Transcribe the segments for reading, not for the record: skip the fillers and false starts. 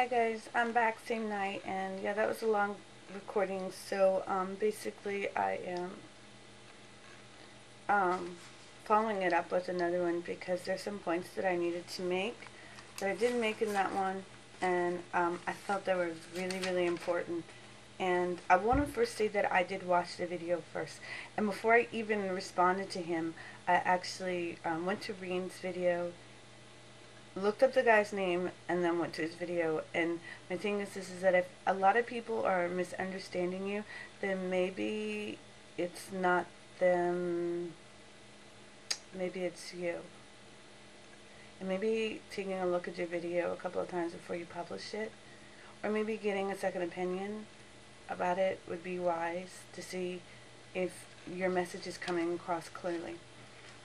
Hi guys, I'm back same night, and yeah, that was a long recording. So basically I am um following it up with another one because there's some points that I needed to make that I didn't make in that one, and I felt they were really important. And I want to first say that I did watch the video first, and before I even responded to him, I actually went to Reen's video, looked up the guy's name, and then went to his video. And my thing is this, is that if a lot of people are misunderstanding you, then maybe it's not them, maybe it's you. And maybe taking a look at your video a couple of times before you publish it, or maybe getting a second opinion about it would be wise, to see if your message is coming across clearly.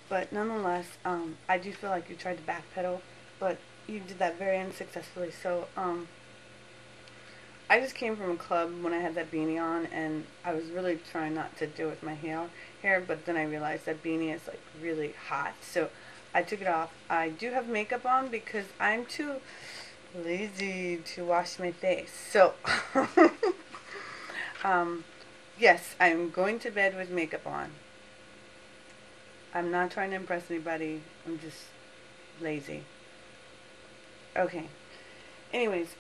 But nonetheless, I do feel like you tried to backpedal, but you did that very unsuccessfully. So I just came from a club when I had that beanie on, and I was really trying not to do it with my hair, but then I realized that beanie is like really hot, so I took it off. I do have makeup on because I'm too lazy to wash my face. So yes, I'm going to bed with makeup on. I'm not trying to impress anybody. I'm just lazy. Okay. Anyways,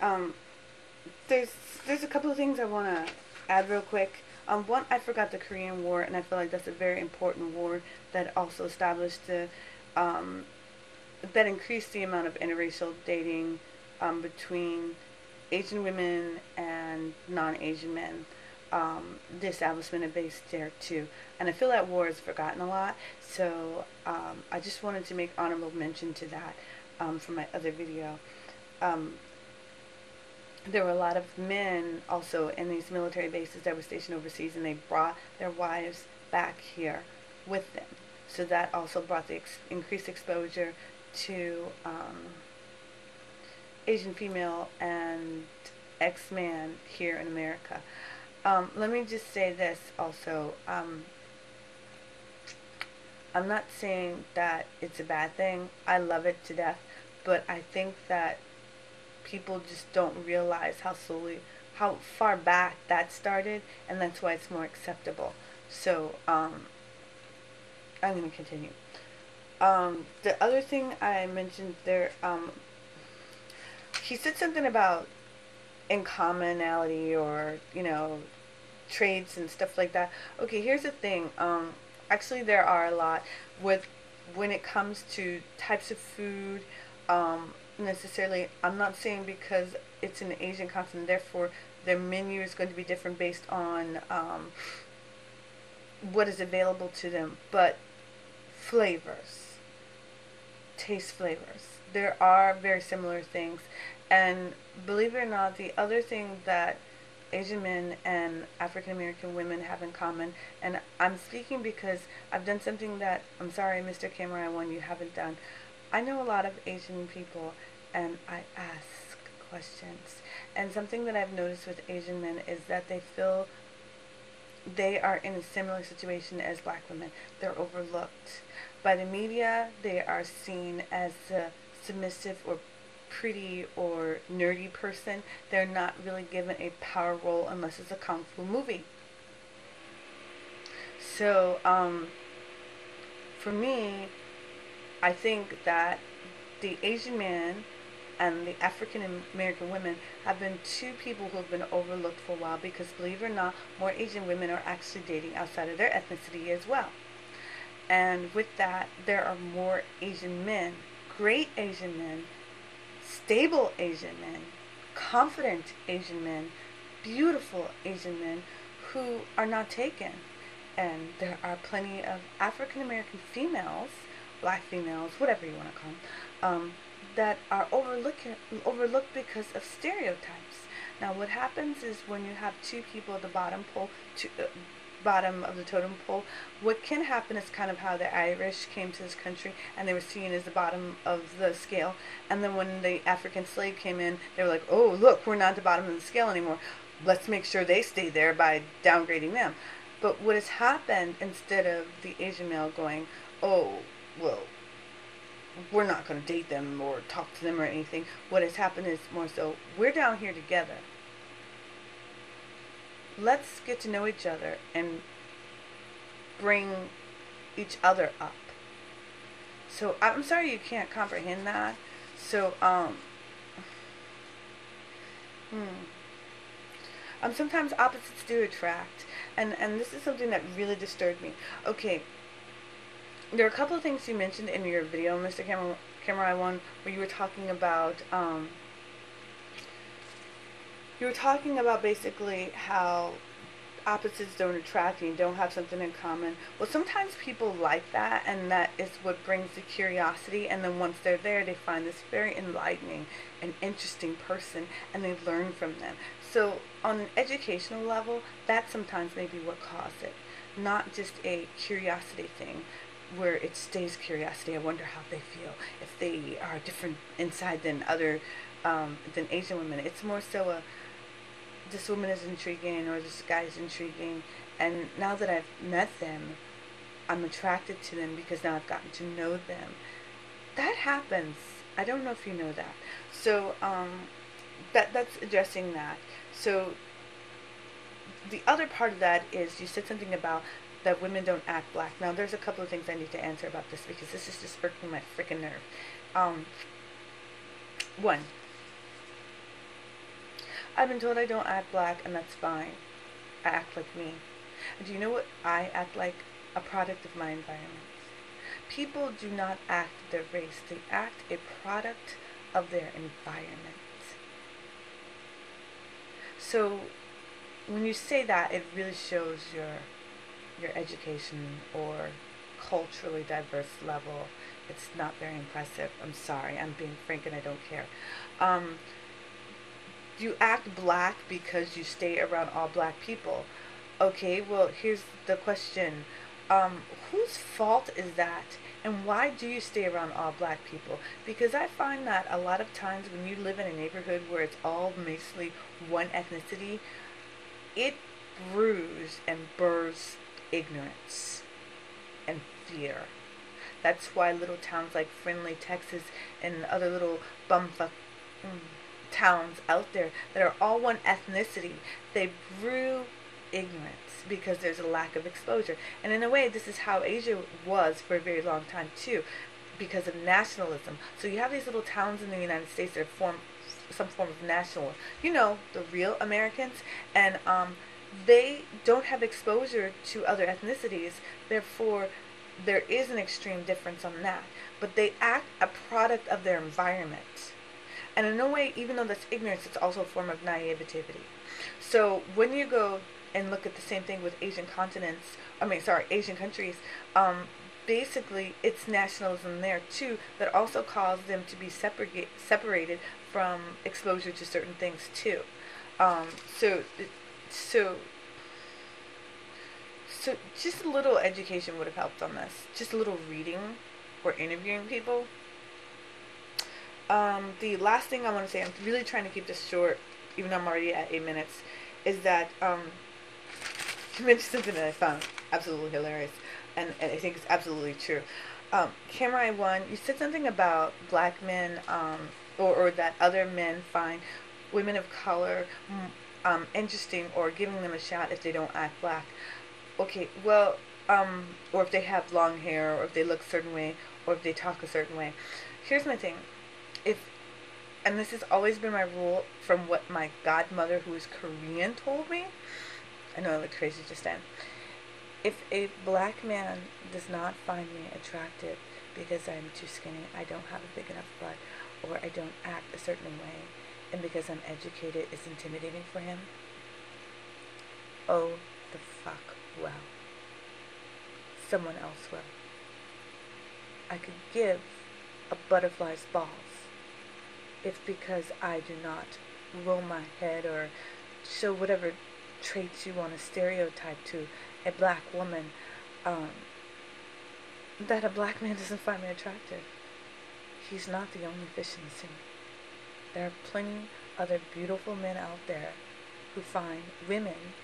there's a couple of things I want to add real quick. One, I forgot the Korean War, and I feel like that's a very important war that also established the, that increased the amount of interracial dating between Asian women and non-Asian men. The establishment is based there too, and I feel that war is forgotten a lot. So I just wanted to make honorable mention to that from my other video. There were a lot of men also in these military bases that were stationed overseas, and they brought their wives back here with them. So that also brought the increased exposure to Asian female and ex-man here in America. Let me just say this also. I'm not saying that it's a bad thing. I love it to death. But I think that people just don't realize how far back that started, and that's why it's more acceptable. So, I'm going to continue. The other thing I mentioned there, he said something about incommonality, or, trades and stuff like that. Okay, here's the thing. Actually, there are a lot when it comes to types of food. Necessarily, I'm not saying because it's an Asian continent, therefore their menu is going to be different based on what is available to them, but flavors, taste flavors, there are very similar things. And believe it or not, the other thing that Asian men and African American women have in common, and I'm speaking because I've done something that, I'm sorry, Mr. Camera One, you haven't done. I know a lot of Asian people, and I ask questions. And something that I've noticed with Asian men is that they feel they are in a similar situation as black women. They're overlooked. By the media, they are seen as a submissive or pretty or nerdy person. They're not really given a power role unless it's a kung fu movie. So, for me, I think that the Asian man and the African American women have been two people who have been overlooked for a while, because believe it or not, more Asian women are actually dating outside of their ethnicity as well. And with that, there are more Asian men, great Asian men, stable Asian men, confident Asian men, beautiful Asian men who are not taken. And there are plenty of African American females, black females, whatever you want to call them, that are overlooked because of stereotypes. Now, what happens is when you have two people at the bottom bottom of the totem pole, what can happen is kind of how the Irish came to this country and they were seen as the bottom of the scale, and then when the African slave came in, they were like, oh, look, we're not at the bottom of the scale anymore. Let's make sure they stay there by downgrading them. But what has happened, instead of the Asian male going, oh, well, we're not going to date them or talk to them or anything. What has happened is more so we're down here together. Let's get to know each other and bring each other up. So I'm sorry you can't comprehend that. So sometimes opposites do attract, and this is something that really disturbed me. Okay, there are a couple of things you mentioned in your video, Mr. Camera One, where you were talking about basically how opposites don't attract and you don't have something in common. Well, sometimes people like that, and that is what brings the curiosity, and then once they're there, they find this very enlightening and interesting person, and they learn from them. So on an educational level, that sometimes may be what caused it, not just a curiosity thing where it stays curiosity. I wonder how they feel, if they are different inside than than Asian women. It's more so a, this woman is intriguing or this guy is intriguing, and now that I've met them, I'm attracted to them because now I've gotten to know them. That happens. I don't know if you know that. So that's addressing that. So the other part of that is you said something about that women don't act black. Now there's a couple of things I need to answer about this because this is just irking my freaking nerve. One, I've been told I don't act black, and that's fine. I act like me. And do you know what I act like? A product of my environment. People do not act their race. They act a product of their environment. So when you say that, it really shows your education or culturally diverse level. It's not very impressive. I'm sorry. I'm being frank and I don't care. You act black because you stay around all black people. Okay, well, here's the question. Whose fault is that? And why do you stay around all black people? Because I find that a lot of times when you live in a neighborhood where it's all mostly one ethnicity, it brews and burrs ignorance and fear. That's why little towns like Friendly, Texas, and other little bumfuck towns out there that are all one ethnicity, they brew ignorance because there's a lack of exposure. And in a way, this is how Asia was for a very long time too, because of nationalism. So you have these little towns in the United States that form some form of nationalism. You know, the real Americans, and they don't have exposure to other ethnicities. Therefore, there is an extreme difference on that. But they act a product of their environment. And in a way, even though that's ignorance, it's also a form of naivety. So when you go and look at the same thing with Asian countries, basically it's nationalism there too that also caused them to be separated from exposure to certain things too. So just a little education would have helped on this. Just a little reading or interviewing people. The last thing I want to say, I'm really trying to keep this short, even though I'm already at 8 minutes, is that you mentioned something that I found absolutely hilarious, and I think it's absolutely true. Camera One, you said something about black men, or that other men find women of color interesting or giving them a shot if they don't act black. Okay, well, or if they have long hair, or if they look a certain way, or if they talk a certain way. Here's my thing. And this has always been my rule from what my godmother, who is Korean, told me. I know I looked crazy just then. If a black man does not find me attractive because I'm too skinny, I don't have a big enough butt, or I don't act a certain way, and because I'm educated, it's intimidating for him, oh, the fuck well. Someone else will. I could give a butterfly's balls if because I do not roll my head or show whatever traits you want to stereotype to a black woman, that a black man doesn't find me attractive. He's not the only fish in the sea. There are plenty other beautiful men out there who find women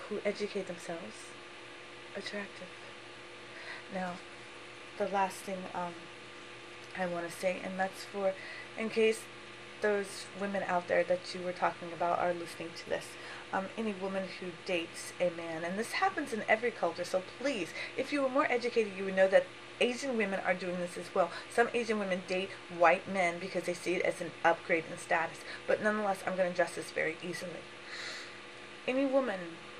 who educate themselves attractive. Now, the last thing I want to say, and that's for, in case those women out there that you were talking about are listening to this. Any woman who dates a man, and this happens in every culture, so please, if you were more educated, you would know that Asian women are doing this as well. Some Asian women date white men because they see it as an upgrade in status, but nonetheless, I'm going to address this very easily. Any woman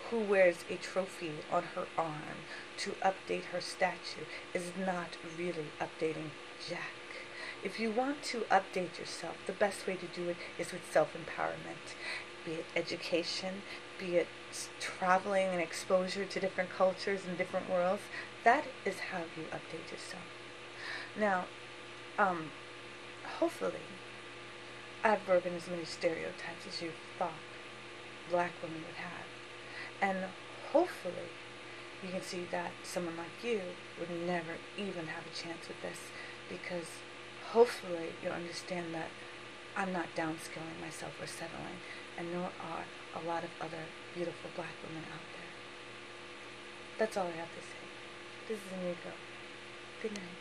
who wears a trophy on her arm to update her statue is not really updating jack. If you want to update yourself, the best way to do it is with self-empowerment, be it education, be it traveling and exposure to different cultures and different worlds. That is how you update yourself. Now, hopefully, I've broken as many stereotypes as you thought black women would have. And hopefully, you can see that someone like you would never even have a chance with this, because hopefully you'll understand that I'm not downscaling myself or settling, and nor are a lot of other beautiful black women out there. That's all I have to say. This is Enrico. Good night.